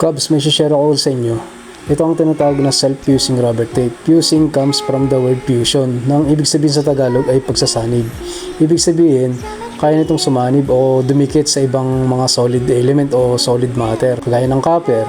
Cubs, may share ako sa inyo. Ito ang tinatawag na self-fusing rubber tape. Fusing comes from the word fusion, nang ibig sabihin sa Tagalog ay pagsasanib. Ibig sabihin, kaya nitong sumanib o dumikit sa ibang mga solid element o solid matter. Kagaya ng copper,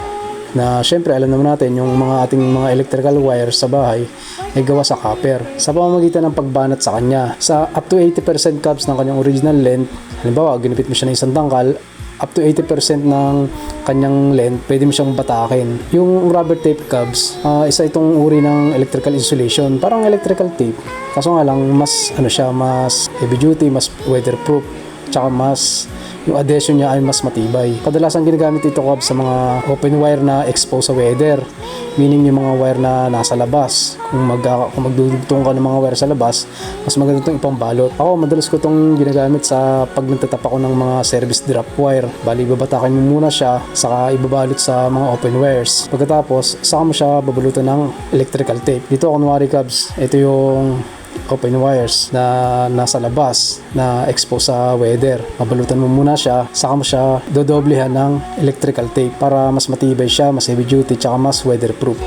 na syempre alam naman natin yung mga ating mga electrical wires sa bahay ay gawa sa copper. Sa pamamagitan ng pagbanat sa kanya, sa up to 80% Cubs ng kanyang original length, halimbawa ginupit mo siya ng isang tangkal, up to 80% ng kanyang length, pwede mo siyang batakin. Yung rubber tape Cubs, isa itong uri ng electrical insulation, parang electrical tape. Kaso nga lang, mas mas heavy duty, mas weatherproof, tsaka mas yung adhesion niya ay mas matibay. Kadalasan ginagamit ito Cubs sa mga open wire na exposed sa weather, meaning yung mga wire na nasa labas. Kung magdudugtong ka ng mga wire sa labas, mas maganda itong ipambalot. Ako, madalas ko itong ginagamit sa pag nagtatap ako ng mga service drop wire. Bali, babatakin mo muna siya, saka ibabalot sa mga open wires. Pagkatapos, saka mo siya babalutan ng electrical tape. Dito, kunwari Cubs, ito yung open wires na nasa labas na exposed sa weather. Mabalutan mo muna siya, saka mo siya dodoblehan ng electrical tape para mas matibay siya, mas heavy duty, tsaka mas weatherproof.